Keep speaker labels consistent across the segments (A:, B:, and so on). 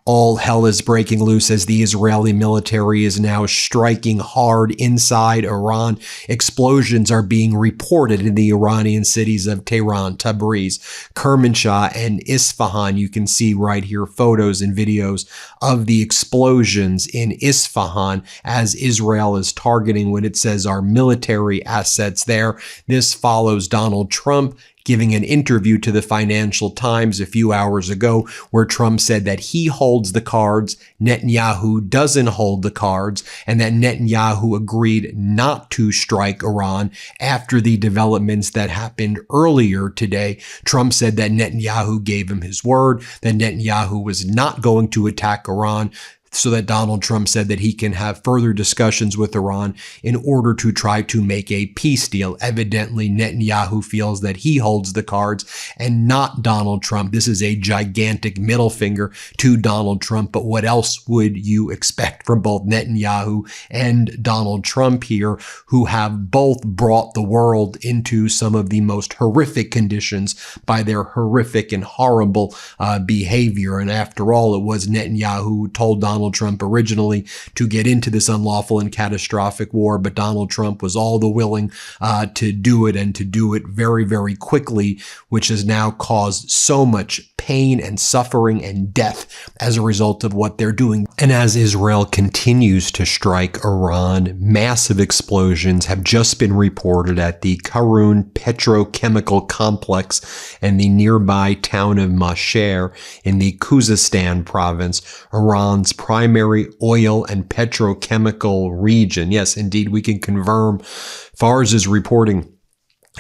A: All hell is breaking loose as the Israeli military is now striking hard inside Iran. Explosions are being reported in the Iranian cities of Tehran, Tabriz, Kermanshah, and Isfahan. You can see right here photos and videos of the explosions in Isfahan as Israel is targeting what it says are military assets there. This follows Donald Trump giving an interview to the Financial Times a few hours ago where Trump said that he holds the cards, Netanyahu doesn't hold the cards, and that Netanyahu agreed not to strike Iran after the developments that happened earlier today. Trump said that Netanyahu gave him his word, that Netanyahu was not going to attack Iran, so that Donald Trump said that he can have further discussions with Iran in order to try to make a peace deal. Evidently, Netanyahu feels that he holds the cards and not Donald Trump. This is a gigantic middle finger to Donald Trump. But what else would you expect from both Netanyahu and Donald Trump here, who have both brought the world into some of the most horrific conditions by their horrific and horrible behavior? And after all, it was Netanyahu who told Donald Trump originally to get into this unlawful and catastrophic war, but Donald Trump was all the willing to do it, and to do it very, very quickly, which has now caused so much pain and suffering and death as a result of what they're doing. And as Israel continues to strike Iran, massive explosions have just been reported at the Karun petrochemical complex and the nearby town of Masher in the Khuzestan province, Iran's primary oil and petrochemical region. Yes, indeed, we can confirm. Fars is reporting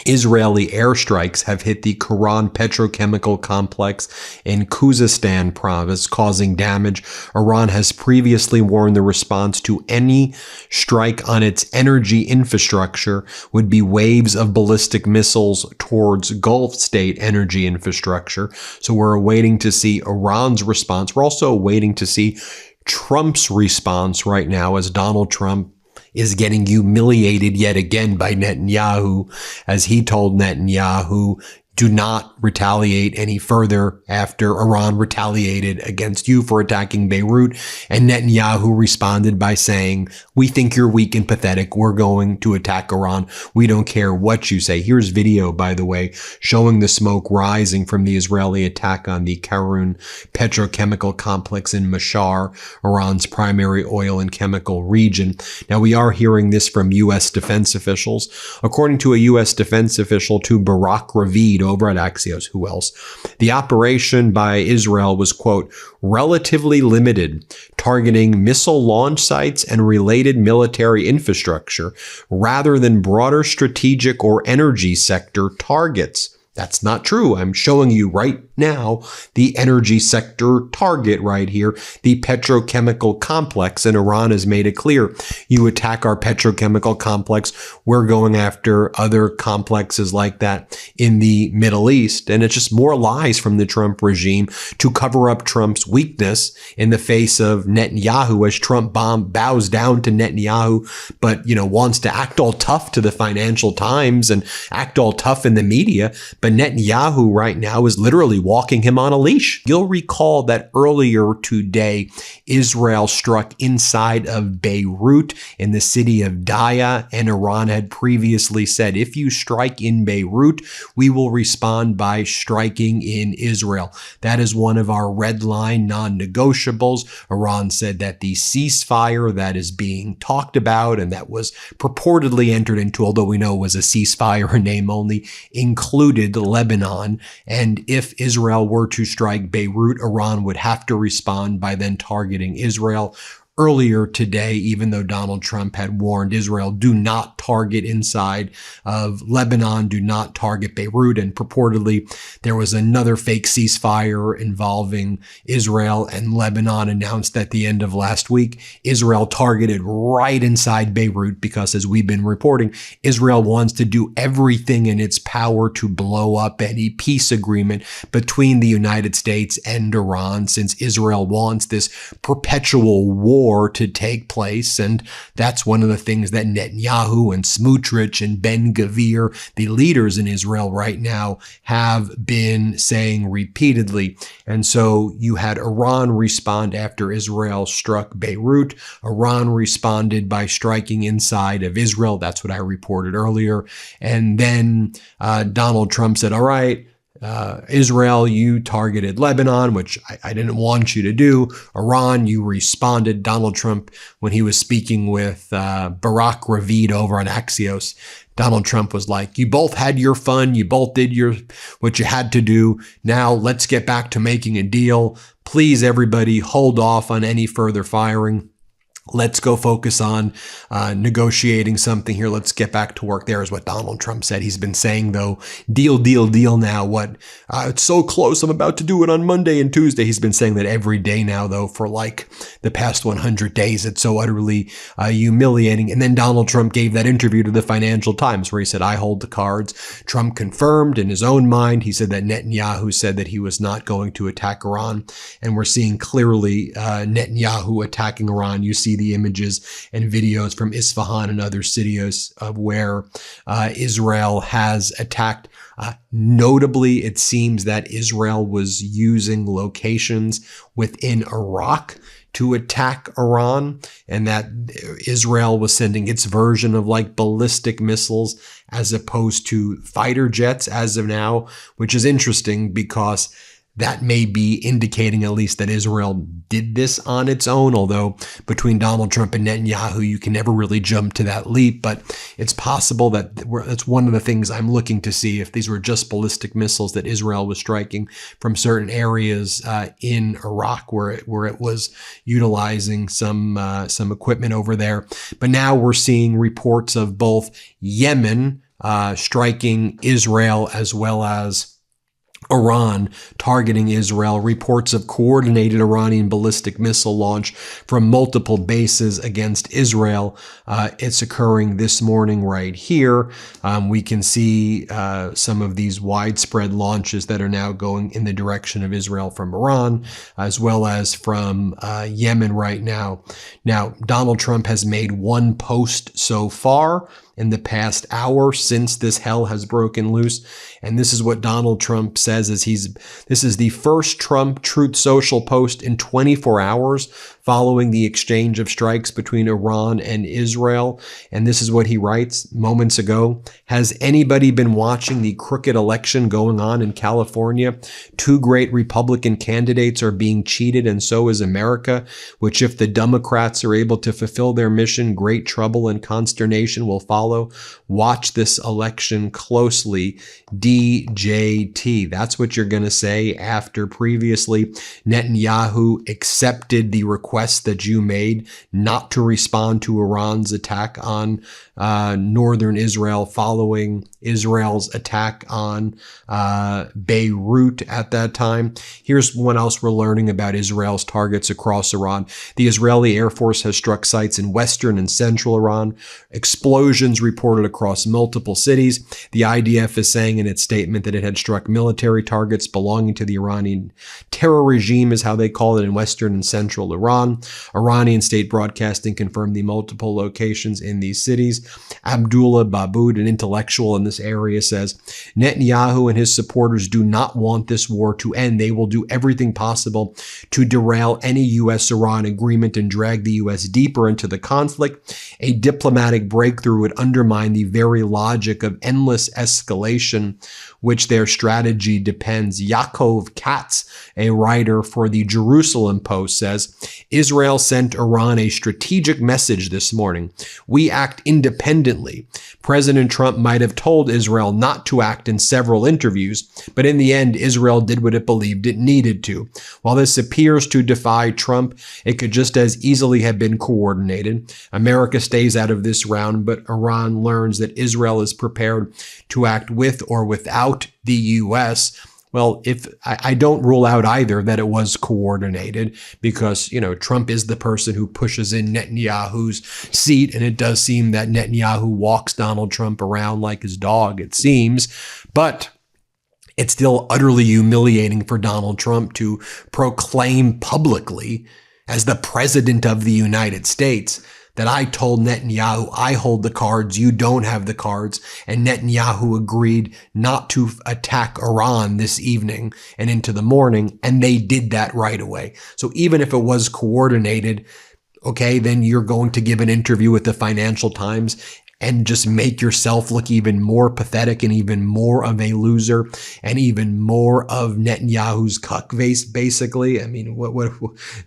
A: Israeli airstrikes have hit the Karun petrochemical complex in Khuzestan province, causing damage. Iran has previously warned the response to any strike on its energy infrastructure would be waves of ballistic missiles towards Gulf state energy infrastructure. So we're waiting to see Iran's response. We're also waiting to see Trump's response right now, as Donald Trump is getting humiliated yet again by Netanyahu, as he told Netanyahu, do not retaliate any further after Iran retaliated against you for attacking Beirut. And Netanyahu responded by saying, we think you're weak and pathetic. We're going to attack Iran. We don't care what you say. Here's video, by the way, showing the smoke rising from the Israeli attack on the Karun petrochemical complex in Mashar, Iran's primary oil and chemical region. Now, we are hearing this from U.S. defense officials. According to a U.S. defense official to Barak Ravid over at Axios, who else? The operation by Israel was, quote, relatively limited, targeting missile launch sites and related military infrastructure rather than broader strategic or energy sector targets. That's not true. I'm showing you right now the energy sector target right here, the petrochemical complex, and Iran has made it clear. You attack our petrochemical complex, we're going after other complexes like that in the Middle East. And it's just more lies from the Trump regime to cover up Trump's weakness in the face of Netanyahu, as Trump bows down to Netanyahu, but, wants to act all tough to the Financial Times and act all tough in the media. But Netanyahu right now is literally walking him on a leash. You'll recall that earlier today, Israel struck inside of Beirut in the city of Daya, and Iran had previously said, if you strike in Beirut, we will respond by striking in Israel. That is one of our red line non-negotiables. Iran said that the ceasefire that is being talked about and that was purportedly entered into, although we know it was a ceasefire in name only, included Lebanon. And if Israel were to strike Beirut, Iran would have to respond by then targeting Israel. Earlier today, even though Donald Trump had warned Israel, do not target inside of Lebanon, do not target Beirut, and purportedly there was another fake ceasefire involving Israel and Lebanon announced at the end of last week. Israel targeted right inside Beirut because, as we've been reporting, Israel wants to do everything in its power to blow up any peace agreement between the United States and Iran, since Israel wants this perpetual war war to take place. And that's one of the things that Netanyahu and Smotrich and Ben Gvir, the leaders in Israel right now, have been saying repeatedly. And so you had Iran respond after Israel struck Beirut. Iran responded by striking inside of Israel. That's what I reported earlier. And then Donald Trump said, all right, Israel, you targeted Lebanon, which I didn't want you to do. Iran, you responded. Donald Trump, when he was speaking with Barack Ravid over on Axios, Donald Trump was like, you both had your fun. You both did what you had to do. Now let's get back to making a deal. Please, everybody, hold off on any further firing. Let's go focus on negotiating something here. Let's get back to work. There is what Donald Trump said. He's been saying, though, deal, deal, deal now. It's so close. I'm about to do it on Monday and Tuesday. He's been saying that every day now, though, for like the past 100 days. It's so utterly humiliating. And then Donald Trump gave that interview to the Financial Times where he said, I hold the cards. Trump confirmed in his own mind. He said that Netanyahu said that he was not going to attack Iran. And we're seeing clearly Netanyahu attacking Iran. You see the images and videos from Isfahan and other cities of where Israel has attacked. Notably, it seems that Israel was using locations within Iraq to attack Iran, and that Israel was sending its version of like ballistic missiles as opposed to fighter jets as of now, which is interesting because that may be indicating at least that Israel did this on its own, although between Donald Trump and Netanyahu, you can never really jump to that leap. But it's possible that that's one of the things I'm looking to see, if these were just ballistic missiles that Israel was striking from certain areas in Iraq where it was utilizing some equipment over there. But now we're seeing reports of both Yemen striking Israel as well as Iran targeting Israel, reports of coordinated Iranian ballistic missile launch from multiple bases against Israel. It's occurring this morning right here. We can see some of these widespread launches that are now going in the direction of Israel from Iran, as well as from Yemen right now. Now, Donald Trump has made one post so far in the past hour since this hell has broken loose. And this is what Donald Trump says this is the first Trump Truth Social post in 24 hours following the exchange of strikes between Iran and Israel. And this is what he writes moments ago. Has anybody been watching the crooked election going on in California? Two great Republican candidates are being cheated, and so is America, which if the Democrats are able to fulfill their mission, great trouble and consternation will follow. Watch this election closely. DJT. That's what you're going to say after previously Netanyahu accepted the request that you made not to respond to Iran's attack on northern Israel following Israel's attack on Beirut at that time. Here's what else we're learning about Israel's targets across Iran. The Israeli Air Force has struck sites in western and central Iran. Explosions reported across multiple cities. The IDF is saying in its statement that it had struck military targets belonging to the Iranian terror regime, is how they call it, in western and central Iran. Iranian state broadcasting confirmed the multiple locations in these cities. Abdullah Baboud, an intellectual in this area, says Netanyahu and his supporters do not want this war to end. They will do everything possible to derail any U.S.-Iran agreement and drag the U.S. deeper into the conflict. A diplomatic breakthrough would undermine the very logic of endless escalation, which their strategy depends. Yaakov Katz, a writer for the Jerusalem Post, says Israel sent Iran a strategic message this morning. We act independently. President Trump might have told Israel not to act in several interviews, but in the end, Israel did what it believed it needed to. While this appears to defy Trump, it could just as easily have been coordinated. America stays out of this round, but Iran learns that Israel is prepared to act with or without the U.S. Well, if I don't rule out either that it was coordinated, because, Trump is the person who pushes in Netanyahu's seat. And it does seem that Netanyahu walks Donald Trump around like his dog, it seems. But it's still utterly humiliating for Donald Trump to proclaim publicly as the president of the United States, that I told Netanyahu, I hold the cards, you don't have the cards, and Netanyahu agreed not to attack Iran this evening and into the morning, and they did that right away. So even if it was coordinated, okay, then you're going to give an interview with the Financial Times and just make yourself look even more pathetic and even more of a loser and even more of Netanyahu's cuck face, basically. I mean, what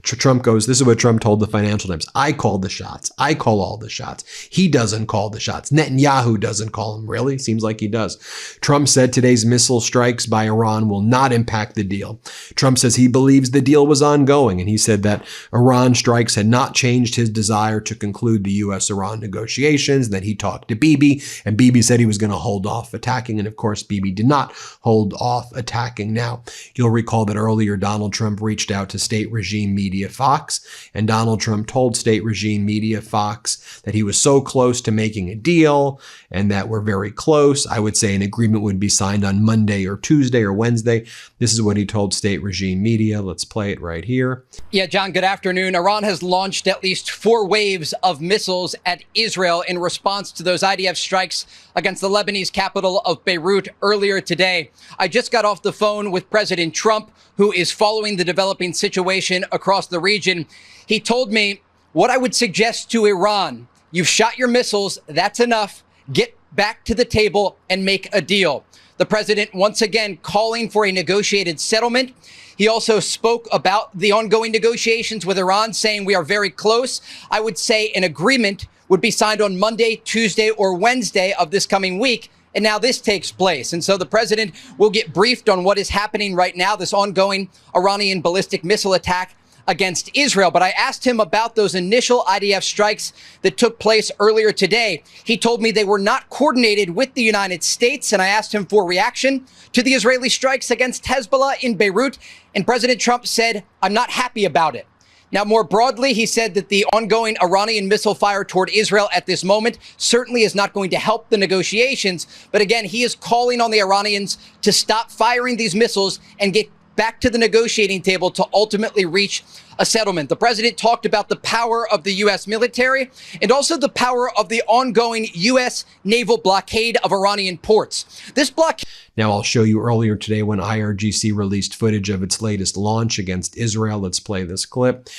A: Trump goes, this is what Trump told the Financial Times. I call the shots. I call all the shots. He doesn't call the shots. Netanyahu doesn't call them, really. Seems like he does. Trump said today's missile strikes by Iran will not impact the deal. Trump says he believes the deal was ongoing, and he said that Iran strikes had not changed his desire to conclude the U.S.-Iran negotiations, that he talked to Bibi, and Bibi said he was going to hold off attacking, and of course Bibi did not hold off attacking. Now, you'll recall that earlier Donald Trump reached out to state regime media Fox, and Donald Trump told state regime media Fox that he was so close to making a deal and that we're very close. I would say an agreement would be signed on Monday or Tuesday or Wednesday. This is what he told state regime media. Let's play it right here.
B: Yeah, John, good afternoon. Iran has launched at least 4 waves of missiles at Israel in response to those IDF strikes against the Lebanese capital of Beirut earlier today. I just got off the phone with President Trump, who is following the developing situation across the region. He told me what I would suggest to Iran: you've shot your missiles, that's enough. Get back to the table and make a deal. The president once again calling for a negotiated settlement. He also spoke about the ongoing negotiations with Iran, saying we are very close. I would say an agreement would be signed on Monday, Tuesday, or Wednesday of this coming week. And now this takes place. And so the president will get briefed on what is happening right now, this ongoing Iranian ballistic missile attack against Israel. But I asked him about those initial IDF strikes that took place earlier today. He told me they were not coordinated with the United States, and I asked him for reaction to the Israeli strikes against Hezbollah in Beirut, and President Trump said, I'm not happy about it. Now, more broadly, he said that the ongoing Iranian missile fire toward Israel at this moment certainly is not going to help the negotiations. But again, he is calling on the Iranians to stop firing these missiles and get back to the negotiating table to ultimately reach a settlement. The president talked about the power of the U.S. military and also the power of the ongoing U.S. naval blockade of Iranian ports. This blockade.
A: Now, I'll show you earlier today when IRGC released footage of its latest launch against Israel. Let's play this clip.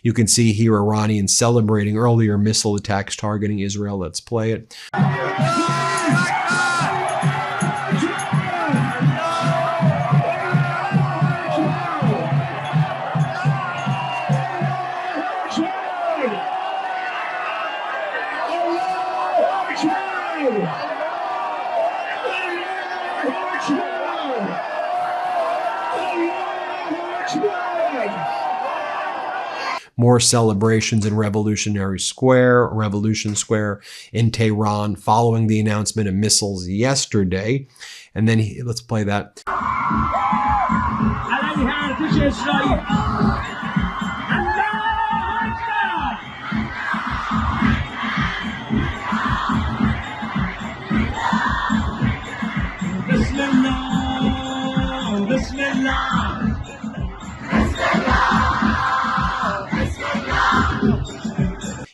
A: You can see here Iranians celebrating earlier missile attacks targeting Israel. Let's play it. More celebrations in Revolution Square in Tehran following the announcement of missiles yesterday. And then let's play that.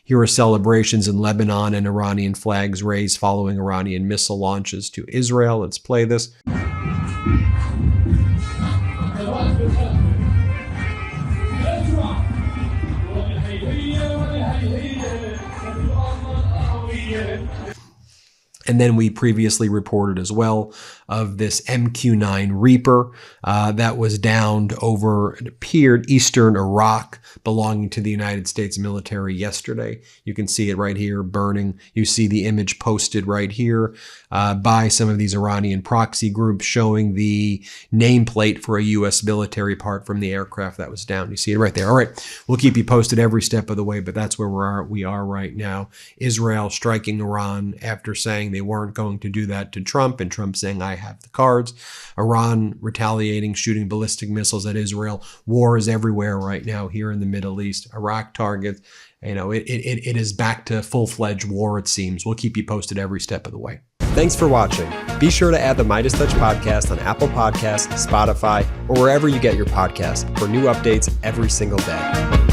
A: Here are celebrations in Lebanon and Iranian flags raised following Iranian missile launches to Israel. Let's play this. And then we previously reported as well of this MQ-9 Reaper that was downed over, it appeared, eastern Iraq, belonging to the United States military yesterday. You can see it right here burning. You see the image posted right here by some of these Iranian proxy groups showing the nameplate for a U.S. military part from the aircraft that was down. You see it right there. All right, we'll keep you posted every step of the way, but that's where we are right now. Israel striking Iran after saying they weren't going to do that to Trump, and Trump saying, I have the cards. Iran retaliating, shooting ballistic missiles at Israel. War is everywhere right now here in the Middle East. Iraq targets, it is back to full-fledged war, it seems. We'll keep you posted every step of the way.
C: Thanks for watching. Be sure to add the MeidasTouch podcast on Apple Podcasts, Spotify, or wherever you get your podcasts for new updates every single day.